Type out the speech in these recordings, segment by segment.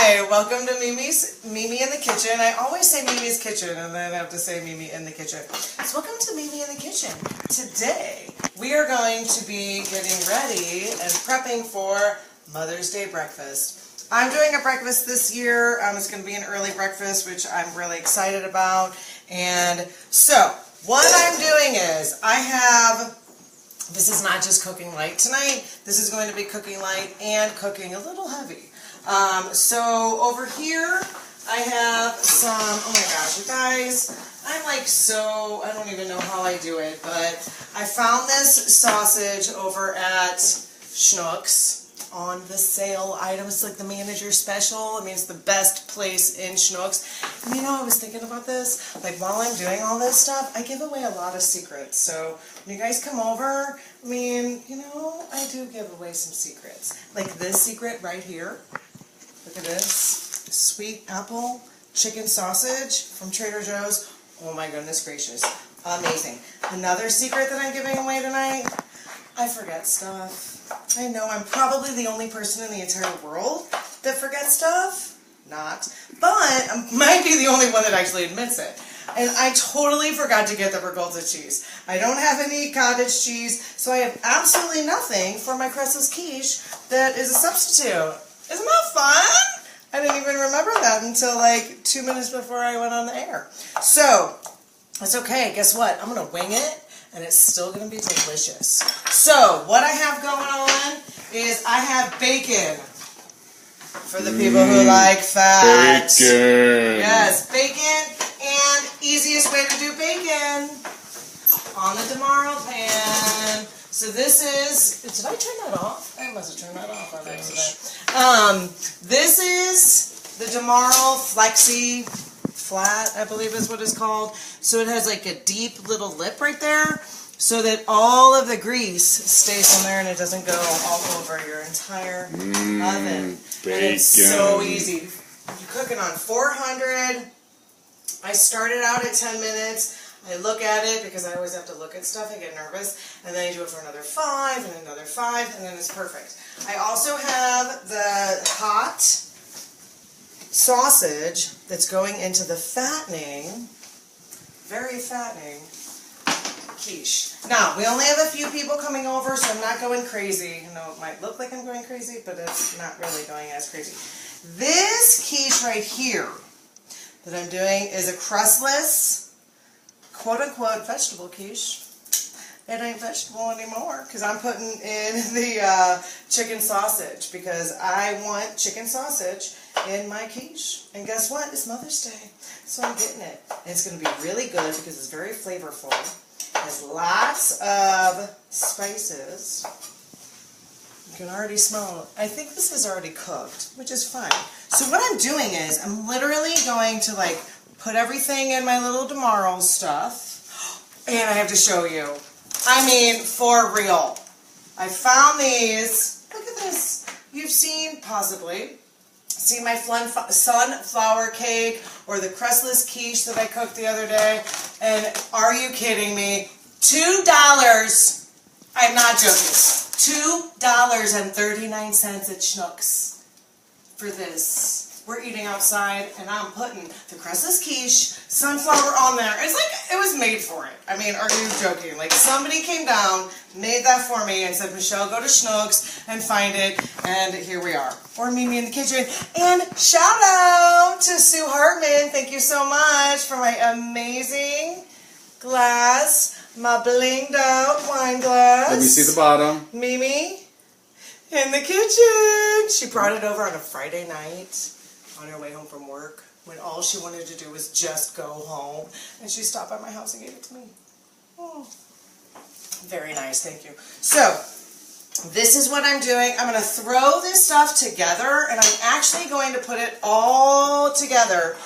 Hi, welcome to Mimi in the Kitchen. I always say Mimi's Kitchen and then I have to say Mimi in the Kitchen. So welcome to Mimi in the Kitchen. Today we are going to be getting ready and prepping for Mother's Day breakfast. I'm doing a breakfast this year. It's going to be an early breakfast, which I'm really excited about. And so what I'm doing is this is not just cooking light tonight. This is going to be cooking light and cooking a little heavy. So over here I have some, oh my gosh, you guys, I don't even know how I do it, but I found this sausage over at Schnucks on the sale item. It's like the manager special. I mean, it's the best place in Schnucks. And you know, I was thinking about this, like while I'm doing all this stuff, I give away a lot of secrets. So when you guys come over, I mean, you know, I do give away some secrets. Like this secret right here. Look at this. Sweet apple chicken sausage from Trader Joe's. Oh my goodness gracious. Amazing. Another secret that I'm giving away tonight. I forget stuff. I know I'm probably the only person in the entire world that forgets stuff. Not. But I might be the only one that actually admits it. And I totally forgot to get the ricotta cheese. I don't have any cottage cheese, so I have absolutely nothing for my crestless quiche that is a substitute. Isn't that fun? I didn't even remember that until like 2 minutes before I went on the air. So, that's okay. Guess what? I'm going to wing it, and it's still going to be delicious. So, what I have going on is I have bacon. For the people who like fat. Bacon. Yes, bacon. And easiest way to do bacon on the Demarle pan. So this is, did I turn that off? I must have turned that off on accident. This is the Demarle Flexiflat, I believe is what it's called. So it has like a deep little lip right there so that all of the grease stays in there and it doesn't go all over your entire oven. Bacon. And it's so easy. You cook it on 400. I started out at 10 minutes. I look at it because I always have to look at stuff. I get nervous. And then I do it for another 5 and another 5 and then it's perfect. I also have the hot sausage that's going into the fattening, very fattening quiche. Now, we only have a few people coming over, so I'm not going crazy. You know, it might look like I'm going crazy, but it's not really going as crazy. This quiche right here that I'm doing is a crustless, quote-unquote, vegetable quiche. It ain't vegetable anymore because I'm putting in the chicken sausage because I want chicken sausage in my quiche. And guess what? It's Mother's Day, so I'm getting it. And it's going to be really good because it's very flavorful. It has lots of spices. You can already smell it. I think this is already cooked, which is fine. So what I'm doing is I'm literally going to like put everything in my little Demarle stuff. And I have to show you. I mean, for real. I found these. Look at this. You've seen, possibly, my sunflower cake or the crustless quiche that I cooked the other day. And are you kidding me? $2. I'm not joking. $2.39 at Schnucks for this. We're eating outside, and I'm putting the crustless quiche, sunflower on there. It's like it was made for it. I mean, are you joking? Like somebody came down, made that for me, and said, Michelle, go to Schnucks and find it, and here we are. Or Mimi in the Kitchen. And shout out to Sue Hartman. Thank you so much for my amazing glass. My blinged out wine glass. Let me see the bottom. Mimi in the kitchen. She brought it over on a Friday night on her way home from work when all she wanted to do was just go home. And she stopped by my house and gave it to me. Oh, very nice. Thank you. So, this is what I'm doing. I'm going to throw this stuff together and I'm actually going to put it all together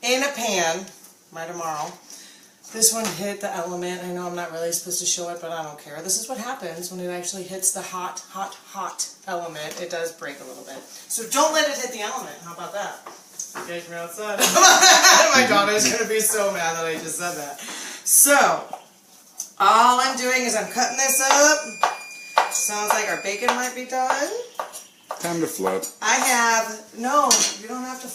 in a pan by tomorrow. This one hit the element. I know I'm not really supposed to show it, but I don't care. This is what happens when it actually hits the hot, hot, hot element. It does break a little bit. So don't let it hit the element. How about that? You guys from outside. My daughter's going to be so mad that I just said that. So, all I'm doing is I'm cutting this up. Sounds like our bacon might be done. Time to flip. I have, no, you don't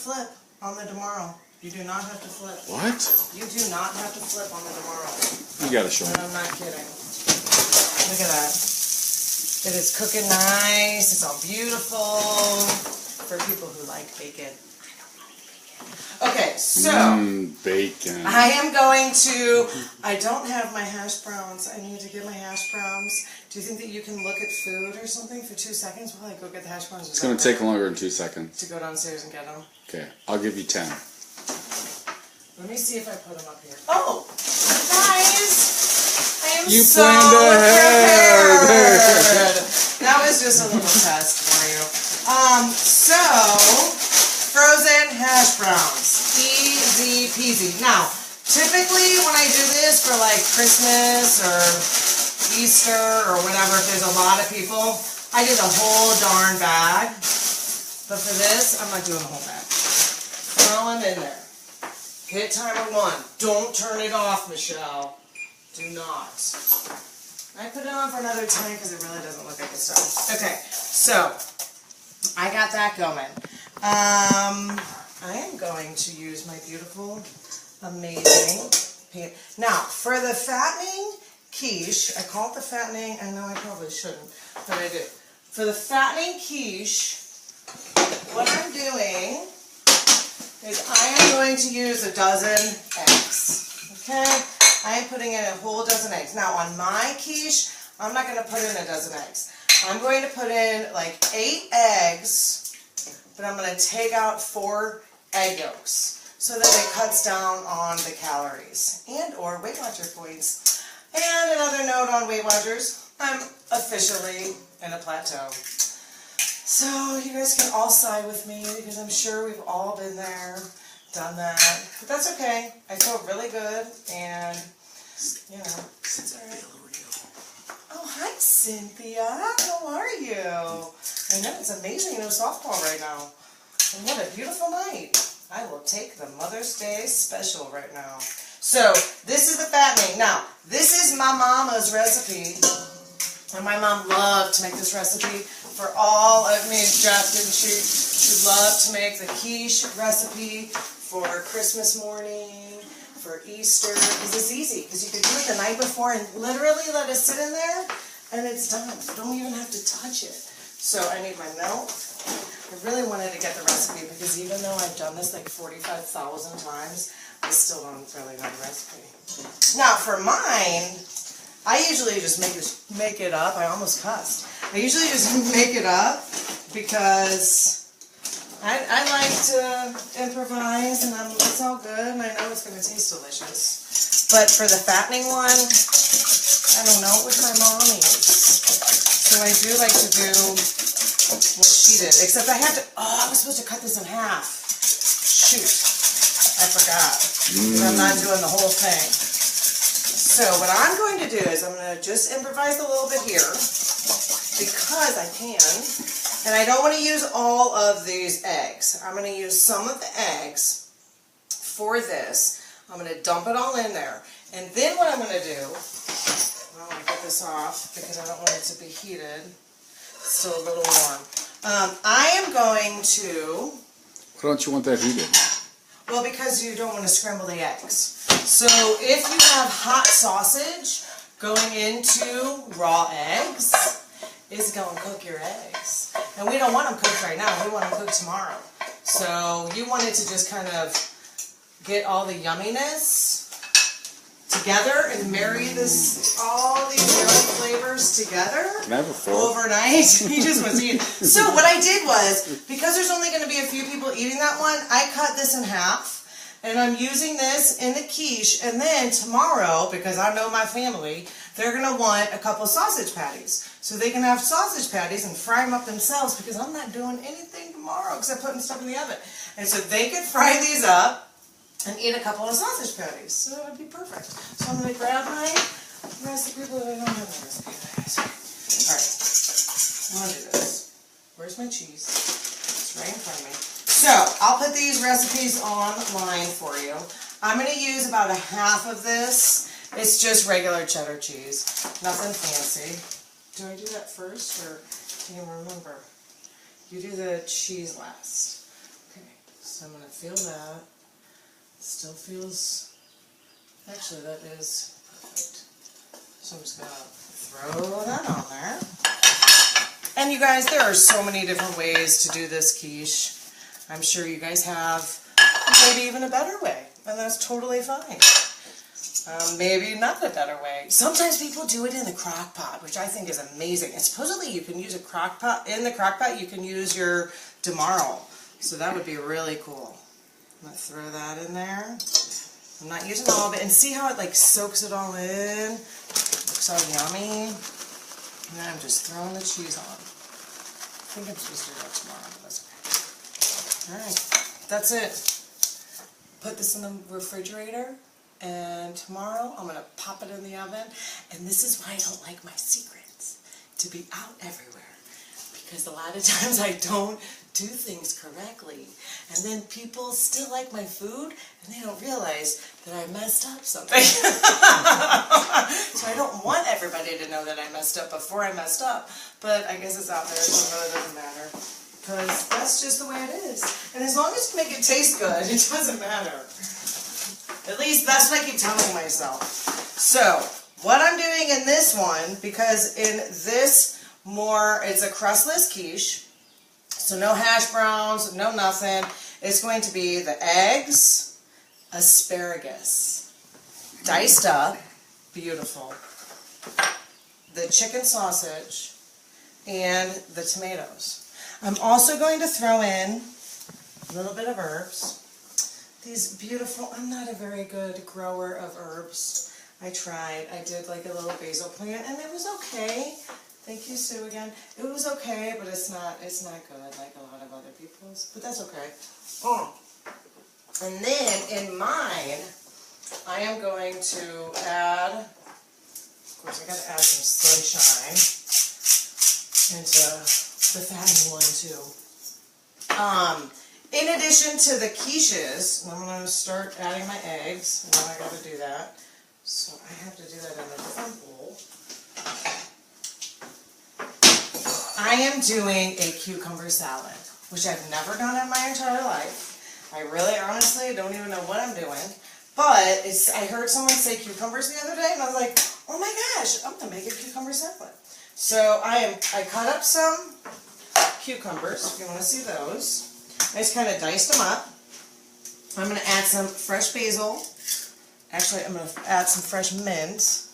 flip on the Demarle. You do not have to flip. What? You do not have to flip on the Demarle. You gotta show me. I'm not kidding. Look at that. It is cooking nice. It's all beautiful. For people who like bacon. Okay, so bacon. I am going to, I don't have my hash browns. I need to get my hash browns. Do you think that you can look at food or something for 2 seconds while I go get the hash browns? It's going to take longer than 2 seconds. To go downstairs and get them? Okay, I'll give you 10. Let me see if I put them up here. Oh, guys, I am you so prepared. That was just a little test for you. So, frozen hash browns. Easy peasy. Now, typically when I do this for like Christmas or Easter or whatever, if there's a lot of people, I do the whole darn bag. But for this, I'm not doing the whole bag. Throw them in there. Hit timer 1. Don't turn it off, Michelle. Do not. I put it on for another 10 because it really doesn't look like it's done. Okay, so I got that going. I am going to use my beautiful, amazing paint. Now, for the fattening quiche, I call it the fattening, I know I probably shouldn't, but I do. For the fattening quiche, what I'm doing is I am going to use a dozen eggs, okay? I am putting in a whole dozen eggs. Now, on my quiche, I'm not going to put in a dozen eggs. I'm going to put in like 8 eggs, but I'm going to take out 4 egg yolks so that it cuts down on the calories and or Weight Watcher points. And another note on Weight Watchers, I'm officially in a plateau. So you guys can all sigh with me because I'm sure we've all been there, done that. But that's okay. I feel really good and, you know, it's all right. Oh, hi, Cynthia. How are you? I know, it's amazing. You know, softball right now. And what a beautiful night. I will take the Mother's Day special right now. So, this is the fattening. Now, this is my mama's recipe. And my mom loved to make this recipe for all, Jeff, didn't she? She loved to make the quiche recipe for Christmas morning, for Easter. Because it's easy. Because you can do it the night before and literally let it sit in there. And it's done. You don't even have to touch it. So, I need my milk. I really wanted to get the recipe because even though I've done this like 45,000 times, I still don't really know the recipe. Now for mine, I usually just make it up. I almost cussed. I usually just make it up because I like to improvise and it's all good and I know it's going to taste delicious. But for the fattening one, I don't know what my mom eats. So I do like to do what she did, except I have to, I was supposed to cut this in half. Shoot, I forgot. I'm not doing the whole thing. So what I'm going to do is I'm going to just improvise a little bit here, because I can, and I don't want to use all of these eggs. I'm going to use some of the eggs for this. I'm going to dump it all in there, and then what I'm going to do, I want to get this off because I don't want it to be heated. It's still a little warm. I am going to... Why don't you want that heated? Well, because you don't want to scramble the eggs. So if you have hot sausage going into raw eggs, it's going to cook your eggs. And we don't want them cooked right now. We want them cooked tomorrow. So you want it to just kind of get all the yumminess together and marry all these yummy flavors together. Can I have a fork? Overnight. He just wants to eat. So what I did was, because there's only going to be a few people eating that one, I cut this in half. And I'm using this in the quiche. And then tomorrow, because I know my family, they're going to want a couple of sausage patties. So they can have sausage patties and fry them up themselves, because I'm not doing anything tomorrow because I'm putting stuff in the oven. And so they could fry these up and eat a couple of sausage patties. So that would be perfect. So I'm going to grab my recipe, but I don't have a recipe, guys. Alright, I'm going to do this. Where's my cheese? It's right in front of me. So, I'll put these recipes online for you. I'm going to use about a half of this. It's just regular cheddar cheese. Nothing fancy. Do I do that first, or do you remember? You do the cheese last. Okay, so So I'm going to feel that. Still feels, actually that is perfect. So I'm just going to throw that on there. And you guys, there are so many different ways to do this quiche. I'm sure you guys have maybe even a better way, and that's totally fine. Maybe not a better way. Sometimes people do it in the crock pot, which I think is amazing. And supposedly you can use a crock pot. In the crock pot, you can use your Demarle. So that would be really cool. I'm going to throw that in there. I'm not using all of it. And see how it like soaks it all in? Looks all yummy. And then I'm just throwing the cheese on. I think I'm supposed to do that tomorrow, but that's okay. Alright, that's it. Put this in the refrigerator, and tomorrow I'm going to pop it in the oven. And this is why I don't like my secrets to be out everywhere. Because a lot of times I don't do things correctly. And then people still like my food, and they don't realize that I messed up something. So I don't want everybody to know that I messed up before I messed up. But I guess it's out there, so it really doesn't matter. Because that's just the way it is. And as long as you make it taste good, it doesn't matter. At least that's what I keep telling myself. So, what I'm doing in this one, because in this it's a crustless quiche, so no hash browns, no nothing. It's going to be the eggs, asparagus, diced up, beautiful, the chicken sausage, and the tomatoes. I'm also going to throw in a little bit of herbs. These beautiful, I'm not a very good grower of herbs. I tried. I did like a little basil plant, and it was okay. Thank you, Sue, again. It was okay, but it's not good like a lot of other people's, but that's okay. Oh. And then in mine, I am going to add, of course I got to add some sunshine into the fattening one too. In addition to the quiches, I'm going to start adding my eggs, and then I got to do that. So I have to do that in a different bowl. I am doing a cucumber salad, which I've never done in my entire life. I really honestly don't even know what I'm doing. But I heard someone say cucumbers the other day, and I was like, oh my gosh, I'm going to make a cucumber salad. So I cut up some cucumbers, if you want to see those. I just kind of diced them up. I'm going to add some fresh basil. Actually, I'm going to add some fresh mint.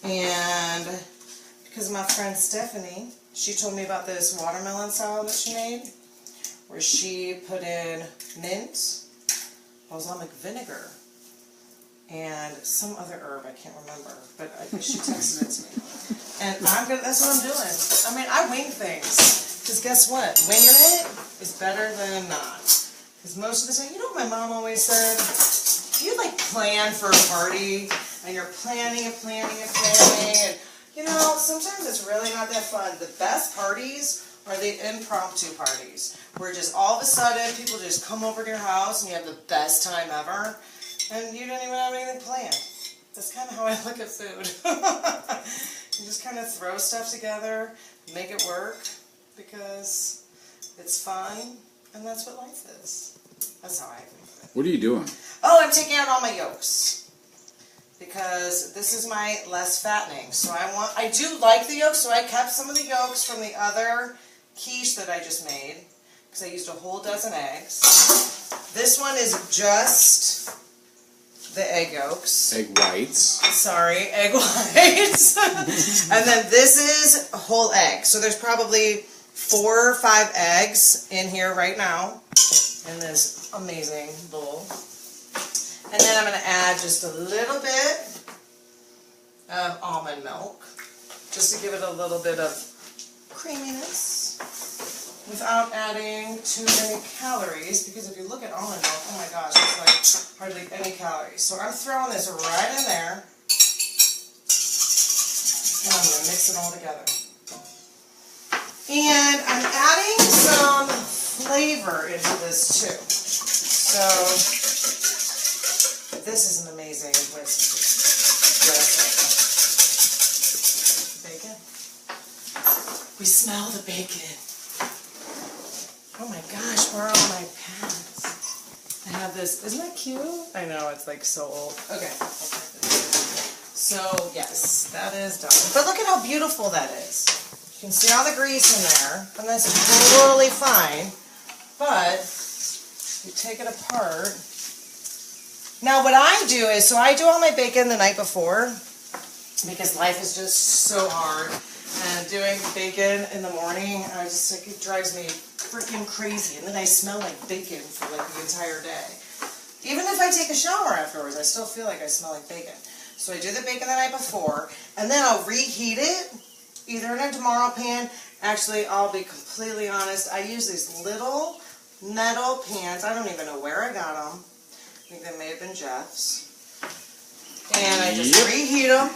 And because my friend Stephanie, she told me about this watermelon salad that she made, where she put in mint, balsamic vinegar, and some other herb, I can't remember, but she texted it to me. And that's what I'm doing. I mean, I wing things. Because guess what? Winging it is better than not. Because most of the time, you know what my mom always said? If you like plan for a party, and you're planning, and you know, sometimes it's really not that fun. The best parties are the impromptu parties, where just all of a sudden, people just come over to your house, and you have the best time ever, and you don't even have anything planned. That's kind of how I look at food. You just kind of throw stuff together, make it work, because it's fun, and that's what life is. That's how I think of it. What are you doing? Oh, I'm taking out all my yolks, because this is my less fattening. So I do like the yolks, so I kept some of the yolks from the other quiche that I just made, because I used a whole dozen eggs. This one is just the egg yolks. Egg whites. Sorry, egg whites. And then this is whole egg. So there's probably 4 or 5 eggs in here right now in this amazing bowl. And then I'm going to add just a little bit of almond milk, just to give it a little bit of creaminess, without adding too many calories, because if you look at almond milk, oh my gosh, it's like hardly any calories. So I'm throwing this right in there, and I'm going to mix it all together. And I'm adding some flavor into this too. So this is an amazing recipe. Bacon. We smell the bacon. Oh my gosh, where are all my pans? this. Isn't that cute? I know, it's like so old. Okay. So, yes, that is done. But look at how beautiful that is. You can see all the grease in there, and that's totally fine. But you take it apart. Now, what I do is, so I do all my bacon the night before, because life is just so hard. And doing bacon in the morning, it drives me freaking crazy. And then I smell like bacon for like the entire day. Even if I take a shower afterwards, I still feel like I smell like bacon. So I do the bacon the night before, and then I'll reheat it, either in a Demarle pan. Actually, I'll be completely honest, I use these little metal pans. I don't even know where I got them. I think they may have been Jeff's. And I just reheat them,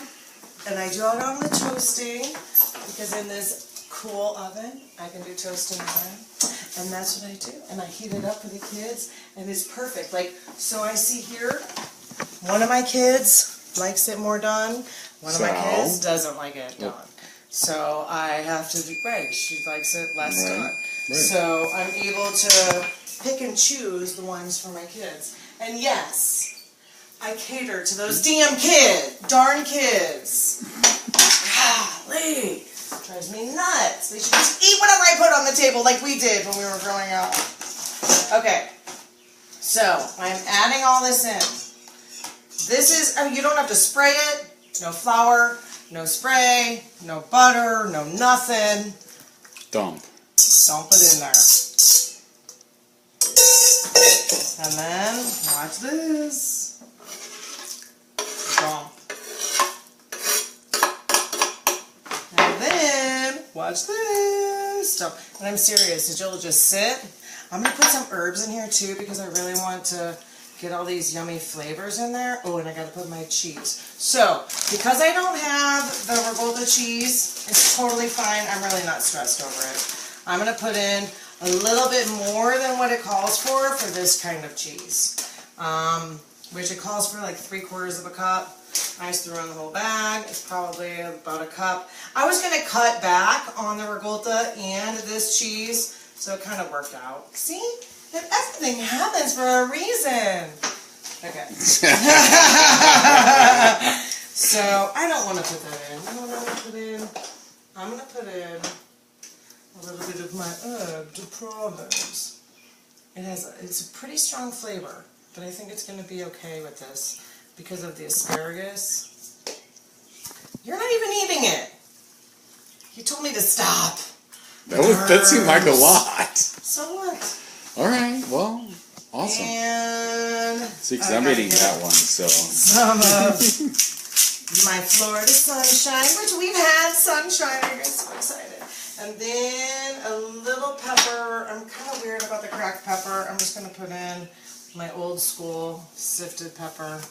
and I do it on the toasting, because in this cool oven, I can do toasting again. And that's what I do. And I heat it up for the kids, and it's perfect. Like, so I see here, one of my kids likes it more done. One of my kids doesn't like it done. So I have to do, she likes it less done. Right. So I'm able to pick and choose the ones for my kids. And yes, I cater to those damn darn kids. Golly, drives me nuts. They should just eat whatever I put on the table like we did when we were growing up. Okay, so I'm adding all this in. This is, you don't have to spray it, no flour, no spray, no butter, no nothing. Dump it in there. And then, watch this. Dump. And then, watch this. Dump. And I'm serious, it'll just sit. I'm going to put some herbs in here too, because I really want to get all these yummy flavors in there. Oh, and I got to put my cheese. So, because I don't have the ricotta cheese, it's totally fine. I'm really not stressed over it. I'm going to put in a little bit more than what it calls for this kind of cheese. Which it calls for like 3/4 of a cup. I just threw in the whole bag. It's probably about a cup. I was going to cut back on the ricotta and this cheese, so it kind of worked out. See? Everything happens for a reason. Okay. So, I don't want to put that in. You know what I'm going to put in? I'm going to put in a little bit of my herb de Provence. It's a pretty strong flavor, but I think it's going to be okay with this because of the asparagus. You're not even eating it. You told me to stop. That seemed like a lot. So what? All right, well, awesome. And see, because I'm eating that one, so. Some of my Florida sunshine, which we've had sunshine. I get so excited. And then a little pepper. I'm kind of weird about the cracked pepper. I'm just going to put in my old school sifted pepper.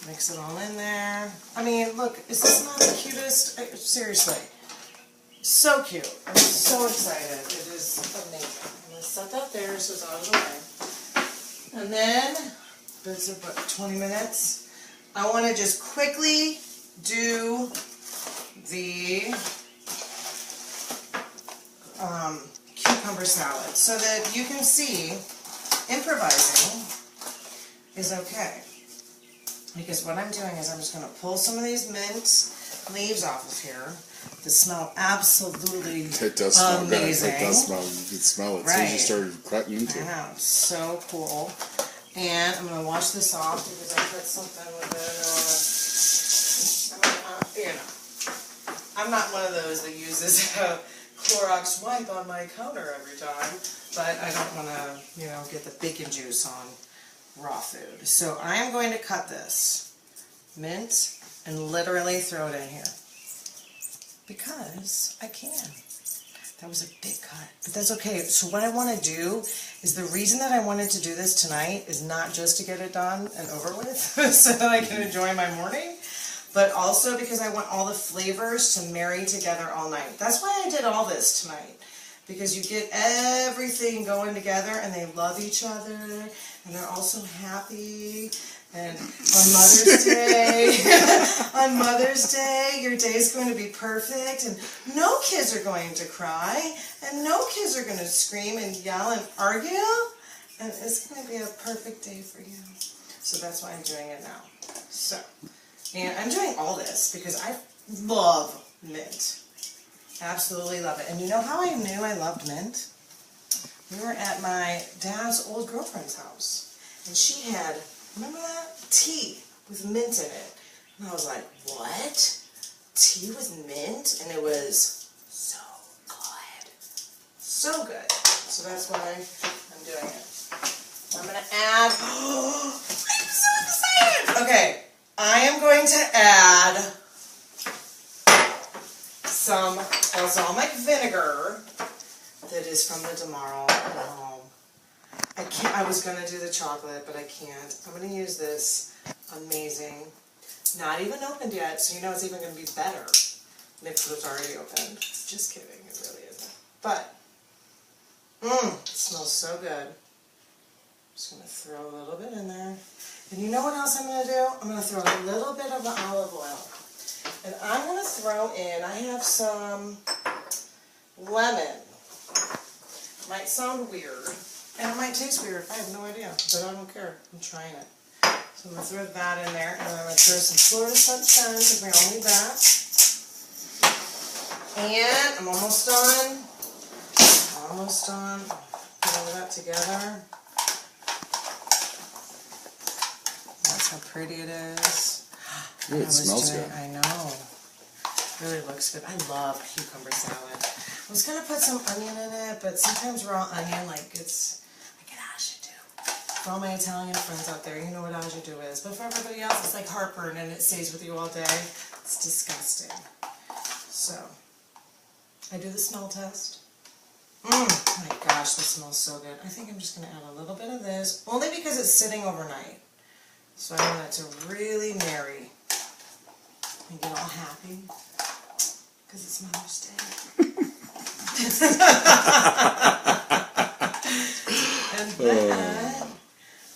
Mix it all in there. I mean, look, is this not the cutest? Seriously. So cute. I'm so excited. It is amazing. I'm going to set that there so it's out of the way. And then, it's about 20 minutes. I want to just quickly do the cucumber salad so that you can see improvising is okay. Because what I'm doing is I'm just going to pull some of these mint leaves off of here. They smell absolutely amazing. It does smell good. It does smell. You can smell it as soon as you started cutting into it. I know. So cool. And I'm going to wash this off because I put something with it. I'm not one of those that uses a Clorox wipe on my counter every time, but I don't want to, get the bacon juice on raw food. So I am going to cut this mint and literally throw it in here because I can. That was a big cut, but that's okay. So what I want to do is the reason that I wanted to do this tonight is not just to get it done and over with so that I can enjoy my morning, but also because I want all the flavors to marry together all night. That's why I did all this tonight, because you get everything going together and they love each other and they're also happy. And on Mother's Day, your day is going to be perfect, and no kids are going to cry, and no kids are going to scream and yell and argue, And it's going to be a perfect day for you. So that's why I'm doing it now. So, and I'm doing all this because I love mint. Absolutely love it. And you know how I knew I loved mint? We were at my dad's old girlfriend's house. And she had, remember that? Tea with mint in it. And I was like, what? Tea with mint? And it was so good. So good. So that's why I'm doing it. I'm going to add, I'm so excited! Okay, I am going to add some balsamic vinegar that is from the Demarle at home. I was going to do the chocolate, but I can't. I'm going to use this amazing, not even opened yet, so you know it's even going to be better than if it was already opened. Just kidding, it really isn't. But, it smells so good. Just going to throw a little bit in there. And you know what else I'm going to do? I'm going to throw a little bit of the olive oil. And I'm going to throw in, I have some lemon. Might sound weird, and it might taste weird. I have no idea, but I don't care. I'm trying it. So I'm going to throw that in there, and then I'm going to throw some Florida sunshine to bring all me back. And I'm almost done. Almost done. Put all that together. That's how pretty it is. Ooh, it smells good. I know. Really looks good. I love cucumber salad. I was going to put some onion in it, but sometimes raw onion, like it's au jus. For all my Italian friends out there, you know what au jus is. But for everybody else, it's like heartburn and it stays with you all day. It's disgusting. So, I do the smell test. My gosh, this smells so good. I think I'm just going to add a little bit of this, only because it's sitting overnight. So I want it to really marry and get all happy, because it's Mother's Day. And then,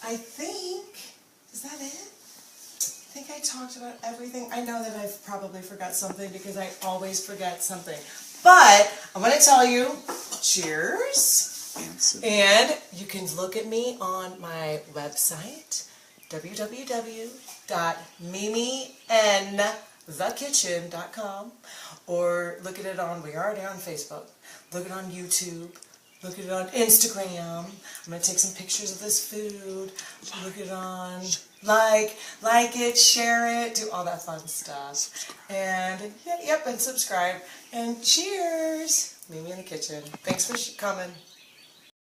I think, is that it? I think I talked about everything. I know that I've probably forgot something because I always forget something. But I'm going to tell you, cheers. And you can look at me on my website, www.mimiandthekitchen.com, or look at it on, we are already on Facebook, look at it on YouTube, look at it on Instagram. I'm going to take some pictures of this food, look at it on, like it, share it, do all that fun stuff, and yep, and subscribe, and cheers, Mimi in the Kitchen. Thanks for coming.